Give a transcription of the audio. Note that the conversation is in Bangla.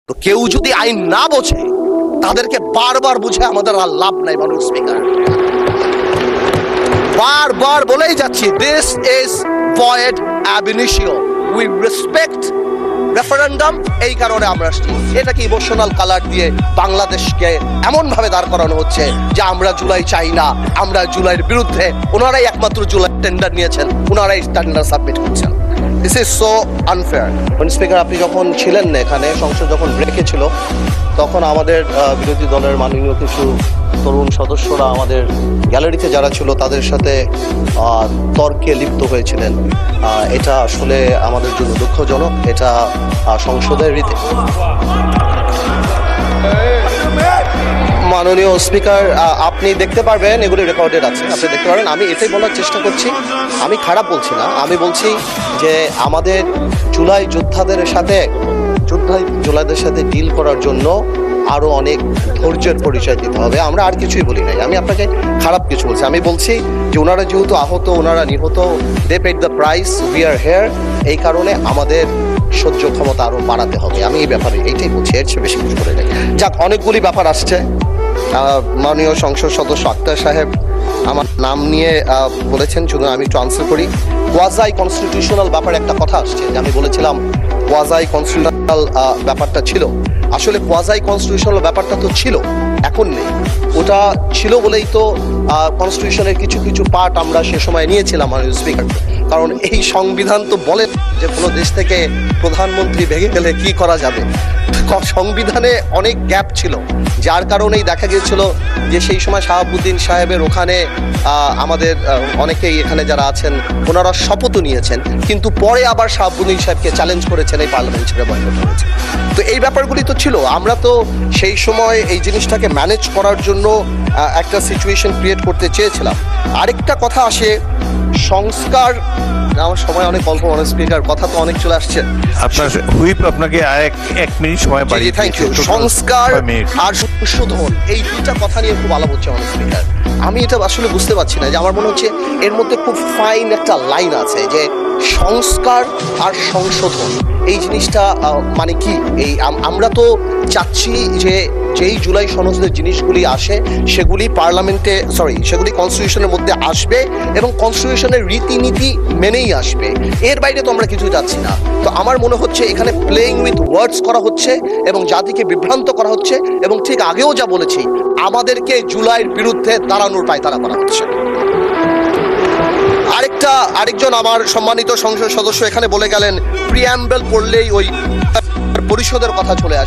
তো কেউ যদি আইন না বোঝে তাদেরকে বারবার বুঝে আমাদের আর লাভ নাই। মানুষ স্পিকার বারবার বলেই যাচ্ছি, this is void ab initio, we respect referendum. এই কারণে আমরা আসছি। এটাকে ইমোশনাল কালার দিয়ে বাংলাদেশকে এমন ভাবে দাঁড় করানো হচ্ছে যে আমরা জুলাই চাই না, আমরা জুলাইয়ের বিরুদ্ধে। ওনারাই একমাত্র জুলাই টেন্ডার নিয়েছেন, ওনারাই টেন্ডার সাবমিট করছেন। This is so unfair. Speaker, আপনি যখন ছিলেন না এখানে, সংসদ যখন ব্রেকে ছিল, তখন আমাদের বিরোধী দলের মাননীয় কিছু তরুণ সদস্যরা আমাদের গ্যালারিতে যারা ছিল তাদের সাথে তর্কে লিপ্ত হয়েছিলেন। এটা আসলে আমাদের জন্য দুঃখজনক। এটা সংসদের রীতি। মাননীয় স্পিকার, আপনি দেখতে পারবেন, এগুলি রেকর্ডেড আছে, আপনি দেখতে পারবেন। আমি এটাই বলার চেষ্টা করছি, আমি খারাপ বলছি না, আমি বলছি যে আমাদের জুলাই যোদ্ধাদের সাথে ডিল করার জন্য আরো অনেক ধৈর্যের পরিচয় দিতে হবে। আমরা আর কিছুই বলি নাই, আমি আপনাকে খারাপ কিছু বলছি। আমি বলছি যে ওনারা যেহেতু আহত, ওনারা নিহত, they paid the price, we are here. এই কারণে আমাদের সহ্য ক্ষমতা আরো বাড়াতে হবে। আমি এই ব্যাপারে এইটাই বলছি, এর চেয়ে বেশি কিছু বলে নাই। যাক, অনেকগুলি ব্যাপার আসছে। মাননীয় সংসদ সদস্য আক্তার সাহেব আমার নাম নিয়ে বলেছেন, শুধু আমি একটু আনসার করি। কোয়াজাই কনস্টিটিউশনাল ব্যাপারে একটা কথা আসছে, যে আমি বলেছিলাম কোয়াজাই কনস্টিটিউশনাল ব্যাপারটা ছিল। আসলে কোয়াজাই কনস্টিটিউশনাল ব্যাপারটা তো ছিল, এখন নেই। ওটা ছিল বলেই তো কনস্টিটিউশনের কিছু কিছু পার্ট আমরা সে সময় নিয়েছিলাম মাননীয় স্পিকার। কারণ এই সংবিধান তো বলে যে কোনো দেশ থেকে প্রধানমন্ত্রী ভেঙে গেলে কি করা যাবে। সংবিধানে অনেক গ্যাপ ছিল, যার কারণেই দেখা গিয়েছিল যে সেই সময় শাহাবুদ্দিন সাহেবের ওখানে আমাদের অনেকেই এখানে যারা আছেন ওনারা শপথও নিয়েছেন, কিন্তু পরে আবার শাহাবুদ্দিন সাহেবকে চ্যালেঞ্জ করেছেন, এই পার্লামেন্ট ছেড়ে বয়কট হয়েছে। তো এই ব্যাপারগুলি তো ছিল। আমরা তো সেই সময় এই জিনিসটাকে ম্যানেজ করার জন্য একটা সিচুয়েশন ক্রিয়েট করতে চেয়েছিলাম। আরেকটা কথা আসে, সংস্কার। আমার সময় অনেক অল্প, অনেক স্পিকার, কথা তো অনেক চলে আসছে। আপনার হুইপ আপনাকে এক মিনিট সময় বাড়িয়ে। Thank you. সংস্কার আর সংশোধন, এই দুইটা কথা নিয়ে খুব আলাপ হচ্ছে অনেক স্পিকার। আমি এটা আসলে বুঝতে পারছি না, যে আমার মনে হচ্ছে এর মধ্যে খুব ফাইন একটা লাইন আছে, যে সংস্কার আর সংশোধন এই জিনিসটা মানে কি। এই আমরা তো চাচ্ছি যে যেই জুলাই সনদের জিনিসগুলি আসে সেগুলি পার্লামেন্টে, সেগুলি কনস্টিটিউশনের মধ্যে আসবে এবং কনস্টিটিউশনের রীতিনীতি মেনেই আসবে। এর বাইরে তো আমরা কিছু যাচ্ছি না। তো আমার মনে হচ্ছে এখানে প্লেইং উইথ ওয়ার্ডস করা হচ্ছে এবং জাতিকে বিভ্রান্ত করা হচ্ছে, এবং ঠিক আগেও যা বলেছি, আমাদেরকে জুলাইয়ের বিরুদ্ধে দাঁড়ানোর পায়তারা করা হচ্ছে। আরেকজন আমার সম্মানিত সংসদ সদস্য এখানে বলে গেলেন, প্রিয়াম্বল পড়লেই ওই পরিষদের কথা চলে আসে।